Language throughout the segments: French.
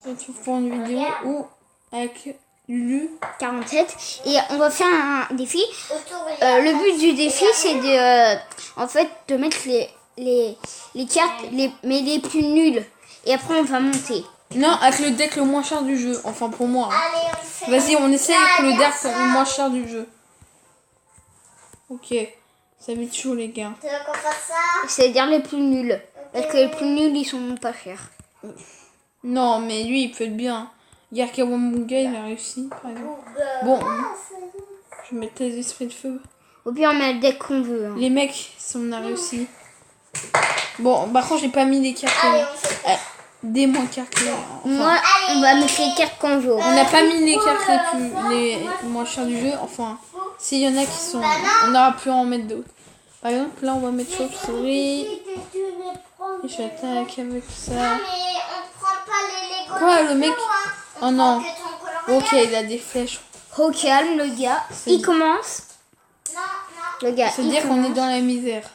Je te trouve pour une vidéo où avec Lulu 47 et on va faire un défi. Le but du défi c'est de en fait de mettre les cartes mais les plus nulles et après on va monter. Non, avec le deck le moins cher du jeu. Enfin pour moi. Hein. Vas-y, on essaye avec le deck le moins cher du jeu. Ok, ça va être chaud les gars. Tu veux qu'on fasse ça? C'est-à-dire les plus nuls. Parce que les plus nuls ils sont pas chers. Non, mais lui il peut être bien. Yarkawamunga il a réussi par exemple. Bon, je vais mettre les esprits de feu. Au pire on met le deck qu'on veut. Hein. Les mecs, si on a réussi. Bon, par contre j'ai pas mis les cartes. Des moins cartes. Enfin, moi, on va mettre les cartes qu'on veut. On n'a pas mis les cartes les moins chères du jeu. Enfin, s'il y en a qui sont... On n'aura plus à en mettre d'autres. Par exemple, là, on va mettre chauve-souris. Et j'attaque avec ça. Quoi, le mec... Oh non. Ok, il a des flèches. Au calme, le gars. Il commence. Le gars, C'est-à-dire qu'on est dans la misère.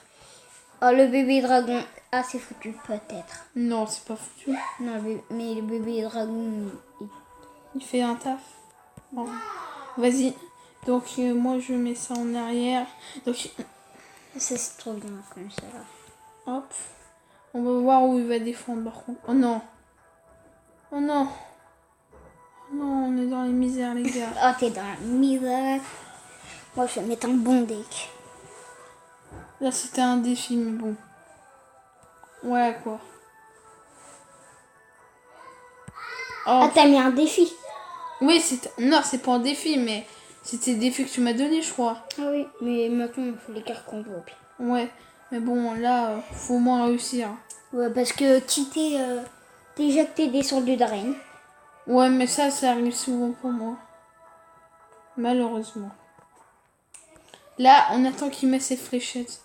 Oh, le bébé dragon. Ah, c'est foutu, peut-être. Non, c'est pas foutu. Non, mais le bébé dragon... Il fait un taf. Bon. Vas-y. Donc, moi, je mets ça en arrière. Donc... Ça, c'est trop bien, comme ça, là. Hop. On va voir où il va défendre, par contre. Oh non. Oh non. Oh non, on est dans les misères, les gars. Oh, t'es dans la misère. Moi, je vais mettre un bon deck. Là, c'était un défi, mais bon. Ouais, quoi. Oh. Ah, t'as mis un défi? Oui, c'était... Non, c'est pas un défi, mais... C'était le défi que tu m'as donné, je crois. Ah oui, mais maintenant, on fait les cartes qu'on veut. Ouais, mais bon, là, faut au moins réussir. Ouais, parce que quitter... déjà que t'es descendu d'arène. Ouais, mais ça arrive souvent pour moi. Malheureusement. Là, on attend qu'il mette ses fléchettes.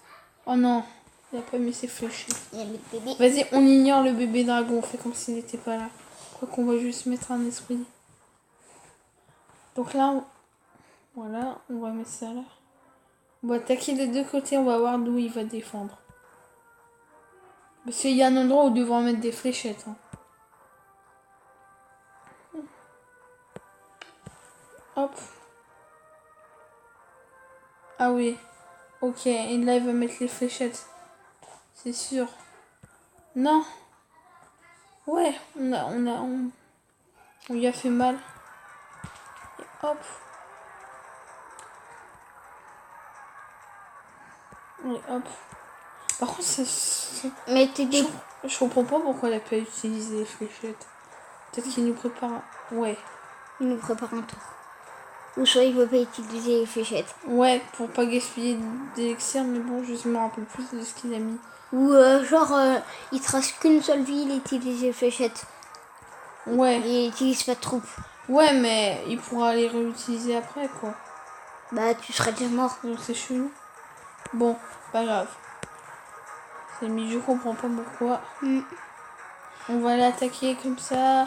Oh non, il a pas mis ses fléchettes. Il y a le bébé. Vas-y, on ignore le bébé dragon. On fait comme s'il n'était pas là. Quoi qu'on va juste mettre un esprit. Donc là, voilà, on va mettre ça là. On va attaquer des deux côtés. On va voir d'où il va défendre. Parce qu'il y a un endroit où on devra mettre des fléchettes. Hein. Hop. Ah oui. Ok, et là il va mettre les fléchettes. C'est sûr. Non. Ouais, on lui a fait mal. Et hop. Et hop. Par contre, ça... Mais t'es des... Je comprends pas pourquoi elle a pas utilisé les fléchettes. Peut-être qu'il nous prépare un... Ouais. Il nous prépare un tour. Ou soit il veut pas utiliser les fléchettes. Ouais, pour pas gaspiller d'élixir, mais bon, je me rappelle plus de ce qu'il a mis. Ou il te reste qu'une seule vie, il utilise les fléchettes. Ouais. Il utilise pas de troupes. Ouais, mais il pourra les réutiliser après, quoi. Bah, tu serais déjà mort. Donc c'est chelou. Bon, pas grave. C'est mis, je comprends pas pourquoi. On va l'attaquer comme ça.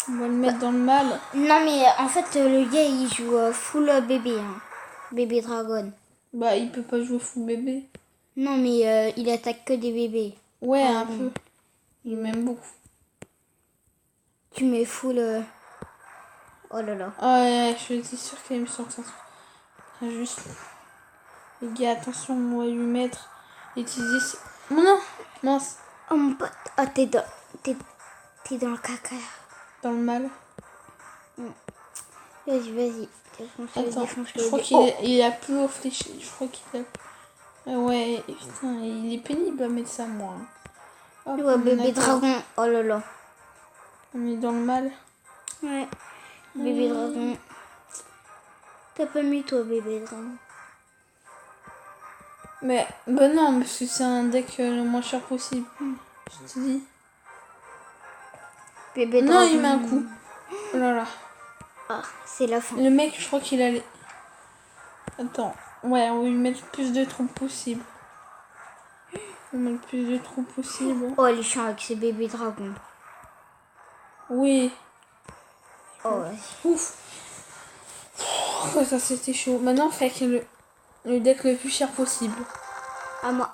On va le mettre dans le mal. Non, mais en fait, le gars, il joue full bébé. Hein. Bébé dragon. Bah, il peut pas jouer full bébé. Non, mais il attaque que des bébés. Ouais, un peu. Il m'aime beaucoup. Tu mets full... Oh là là. Ah ouais, je suis sûre qu'elle me sort ça. Juste. Les gars, attention, on va lui mettre... Utiliser... Oh non, mince. Oh mon pote. Ah, t'es dans le caca. Dans le mal. Vas-y. Attends, je crois qu'il a plus au fléché. Je crois qu'il a... Ah ouais, putain, il est pénible à mettre ça, moi. Hop, ouais, bébé dragon. Oh là là. On est dans le mal. Ouais. Bébé dragon. T'as pas mis toi, bébé dragon. Mais, bah non, parce que c'est un deck le moins cher possible. Je te dis. Bébé non, dragon. il met un coup. Oh là là. Ah, c'est la fin. Le mec, je crois qu'il allait... Attends. Ouais, on va lui mettre plus de troupes possible. On va mettre plus de troupes possible. Oh, les chiens avec ses bébés dragons. Oui. Oh, vas-y. Ouf. Oh, ça, c'était chaud. Maintenant, on fait avec le deck le plus cher possible. À moi.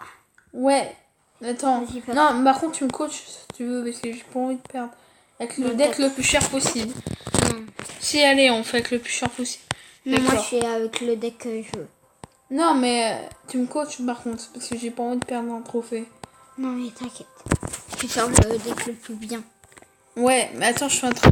Ouais. Attends. Non, par contre, tu me coaches si tu veux, parce que j'ai pas envie de perdre. Avec le deck le plus cher possible. Non. Si, allez, on fait avec le plus cher possible. Non, moi je suis avec le deck que je veux. Non, mais tu me coaches par contre, parce que j'ai pas envie de perdre un trophée. Non, mais t'inquiète. Tu sors le deck le plus bien. Ouais, mais attends, je suis en train.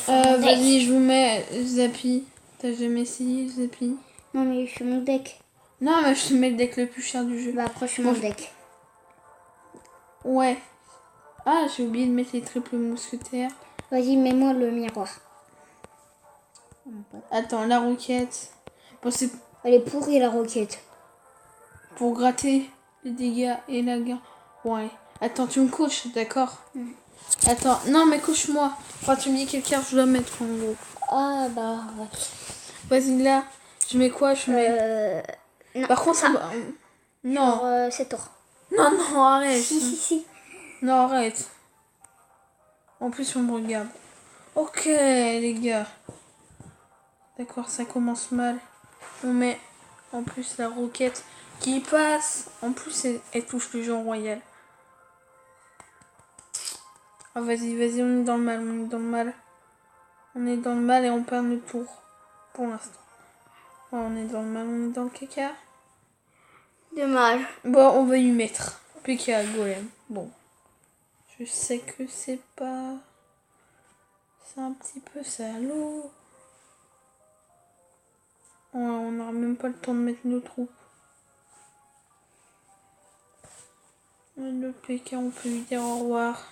Vas-y, je vous mets Zappy. T'as jamais essayé Zappy? Non, mais je fais mon deck. Non, mais je te mets le deck le plus cher du jeu. Bah, après, je fais mon deck. Ouais. Ah, j'ai oublié de mettre les triples mousquetaires. Vas-y, mets-moi le miroir. Attends, la roquette. Bon, c'est Elle est pourrie, la roquette. pour gratter les dégâts et la guerre. Ouais. Attends, tu me coaches, d'accord? Attends, non, mais coach-moi. Enfin, tu me dis quelle carte je dois mettre en gros. Ah, bah, ouais. Vas-y, là. Je mets quoi? Je mets. Non. Par contre, ça va. Non. C'est tort. Non, non, arrête. Si. Non, arrête. En plus, on me regarde. Ok, les gars. D'accord, ça commence mal. On met en plus la roquette qui passe. En plus, elle touche le genre royal. Ah, vas-y, on est dans le mal, on est dans le mal. On est dans le mal et on perd notre tour. Pour l'instant. Ouais, on est dans le mal, on est dans le caca. Dommage. Bon, on va y mettre. PK Golem. Bon. Je sais que c'est pas... C'est un petit peu salaud. Ouais, on n'aura même pas le temps de mettre nos troupes. Le PK, on peut lui dire au revoir.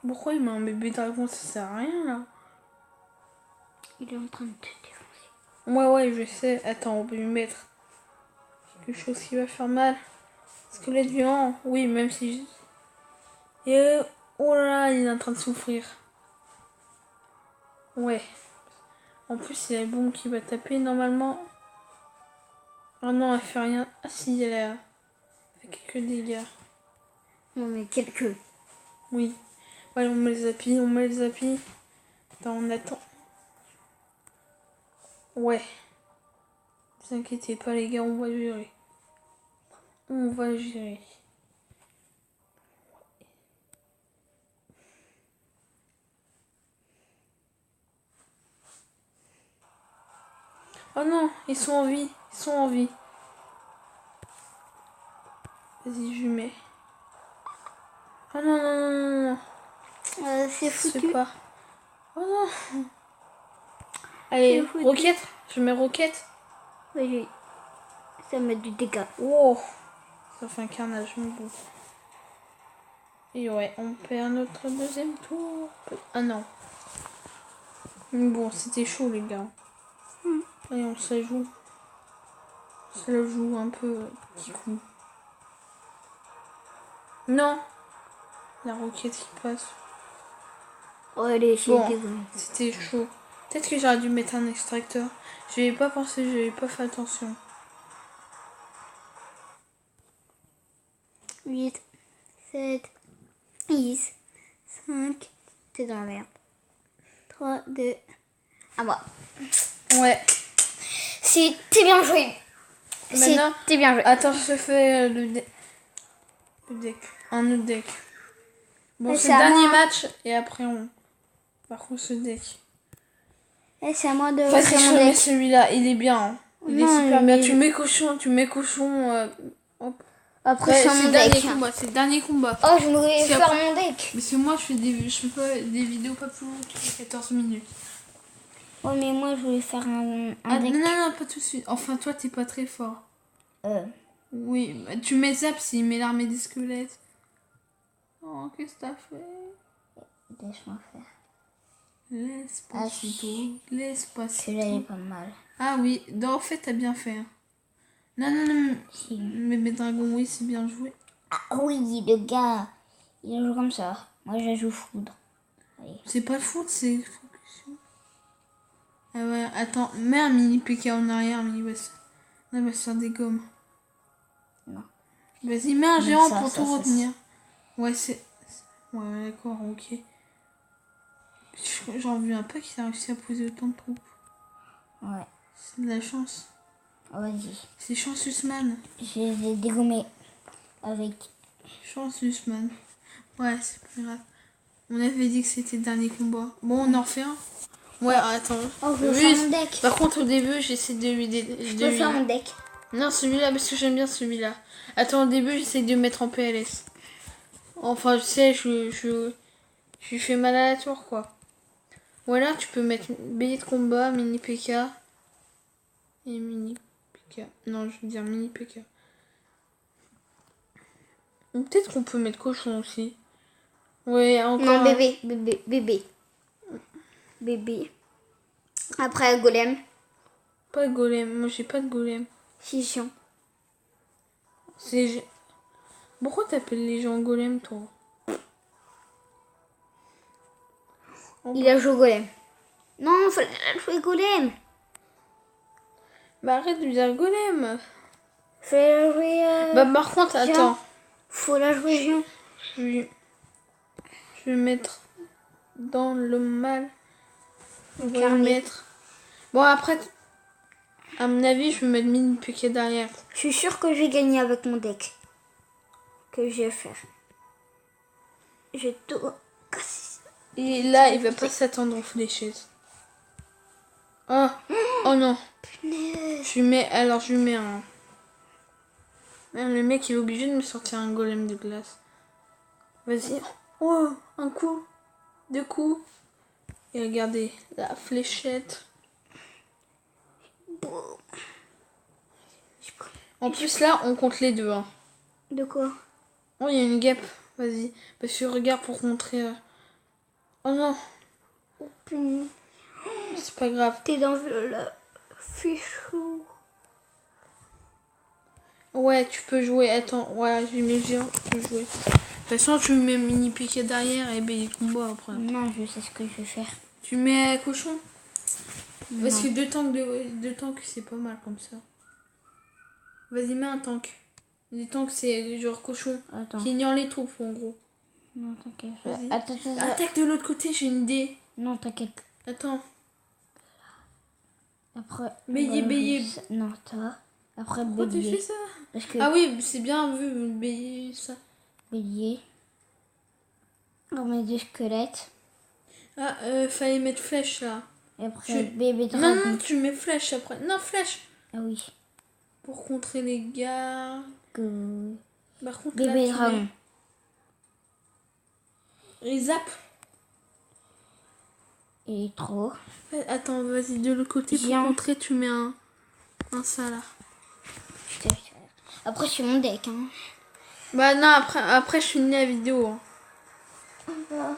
Pourquoi il met un bébé dragon? Ça sert à rien là. Il est en train de te défoncer. Ouais, je sais. Attends, on peut lui mettre quelque chose qui va faire mal. Squelette violent. Oui, même si... Et oh là là, il est en train de souffrir. Ouais. En plus, il y a la bombe qui va taper normalement. Oh non, elle fait rien. Ah si, elle fait quelques dégâts. Non, mais quelques. Oui. Ouais, on met les appuis, Attends, on attend. Ouais. Ne vous inquiétez pas les gars, on va gérer. On va gérer. Oh non, ils sont en vie. Vas-y, je lui mets. Oh non. C'est foutu. Pas. Oh non. Allez, roquette. Je mets roquette. Oui. Ça met du dégât. Wow. Ça fait un carnage, mais bon. Et ouais, on perd notre deuxième tour. Ah non. Mais bon, c'était chaud les gars. Et on se la joue. Ça la joue un peu petit coup. Non. La roquette qui passe. Oh, elle est Bon, c'était chaud. Peut-être que j'aurais dû mettre un extracteur. J'y avais pas pensé, j'avais pas fait attention. 8, 7, 10, 5. T'es dans la merde. 3, 2. À moi. Ouais. C'était bien joué. Maintenant, c'était bien joué. Attends, je fais le deck. Un autre deck. Bon, c'est le dernier match et après on... Par contre, ce deck. Et c'est à moi de Vas-y, je mon mets deck. celui-là. Il est bien. Hein. Il est super bien. Tu mets cochon. Hop. Après, Ouais, c'est mon deck. C'est le dernier combat. Oh, je voulais faire après... mon deck. Parce que moi, je fais pas des vidéos pas plus longues que 14 minutes. Ouais, mais moi, je voulais faire un deck. Non, pas tout de suite. Enfin, toi, t'es pas très fort. Oui, bah, tu mets Zap s'il met l'armée des squelettes. Oh, qu'est-ce que t'as fait? Laisse-moi faire. L'Espacito. Celui-là, il est pas mal. Ah oui, en fait, t'as bien fait. Hein. Non. Mais mes dragons, oui, c'est bien joué. Ah oui, le gars, il joue comme ça. Moi, je joue foudre. C'est pas le foot, c'est... Attends, mets un mini PK en arrière, mini boss. On va se faire des gommes. Non. Vas-y, mets un Mais géant ça, pour ça, tout ça, retenir. Ouais, c'est... Ouais, d'accord, ok. J'en reviens pas qu'il a réussi à poser autant de troupes. Ouais. C'est de la chance. Vas-y. C'est chance Usman. Je vais dégommer avec... Chance Usman. Ouais, c'est pas grave. On avait dit que c'était le dernier combat. Bon, on en refait un. Ouais, attends. Oh, je veux faire mon deck. Par contre, au début, j'essaie de lui... Je peux faire mon deck. Non, celui-là, parce que j'aime bien celui-là. Attends, au début, j'essaie de le mettre en PLS. Enfin, tu sais, je lui fais mal à la tour, quoi. Voilà, tu peux mettre bélier de combat, mini PK. Et mini PK. Non, je veux dire mini PK. Ou peut-être qu'on peut mettre cochon aussi. Ouais, encore. Non, bébé. Après, golem. Pas de golem. Moi, j'ai pas de golem. Chichon. C'est... Pourquoi t'appelles les gens golem, toi? Il a joué golem. Non, il fallait jouer golem. Bah arrête de dire golem. Fallait jouer... Bah par contre, géant. attends. Faut la jouer géant. Je vais mettre dans le mal. On va le mettre. Bon après, à mon avis, je vais mettre mini PK derrière. Je suis sûre que je vais gagner avec mon deck. Que je vais faire. Je vais tout casser. Et là, il va pas s'attendre aux fléchettes. Oh, oh non. Je lui mets un... Même le mec, il est obligé de me sortir un golem de glace. Vas-y. Oh, un coup. 2 coups. Et regardez, la fléchette. En plus, là, on compte les deux. Hein. De quoi? Oh, il y a une guêpe. Vas-y. Parce que regarde pour montrer... Oh non. Oh, punaise. C'est pas grave. T'es dans le fichou. Ouais, tu peux jouer. Attends, ouais, j'ai mis le géant. Tu peux jouer. De toute façon, tu mets mini piqué derrière et bélier de combat après. Non, je sais ce que je vais faire. Tu mets cochon? Non. Parce que deux tanks, c'est pas mal comme ça. Vas-y, mets un tank. Les tanks, c'est genre cochon. Attends. Qui ignore les troupes, en gros. Non, t'inquiète. Vas-y. Attends. Attaque de l'autre côté, j'ai une idée. Non, t'inquiète. Attends. Après. Bélier. Non, toi. Après, Pourquoi tu bélier. fais ça? Parce que Ah oui, c'est bien vu, bélier, ça. bélier. On met des squelettes. Ah, fallait mettre flèche, là. Et après, bébé Non, dragon. non, tu mets flèche après. Non, flèche. Ah oui. Pour contrer les gars. Que... Par contre, Bébé là, dragon. Et zap. Et trop. Attends, vas-y, de l'autre côté, pour Géant. contrer, tu mets un ça, là. Après, c'est mon deck. Hein. Bah non, après je finis la vidéo. Hein.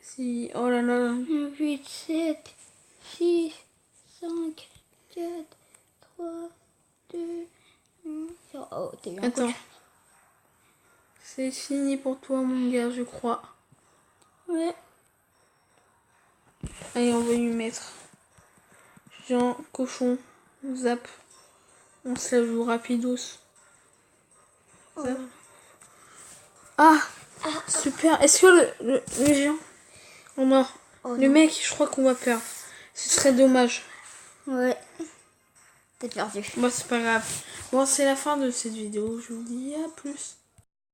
Si, oh là là. 8, 7, 6, 5, 4, 3, 2, 1. Oh, t'es bien. Attends. C'est fini pour toi, mon gars, je crois. Ouais. Allez, on va lui mettre. Jean, cochon, zap. On se la joue rapidos. Zap. Ah, super. Est-ce que le géant... Oh non. Oh, le non. mec, je crois qu'on va perdre. Ce serait dommage. Ouais. T'es perdu. Bon, c'est pas grave. Bon, c'est la fin de cette vidéo. Je vous dis à plus.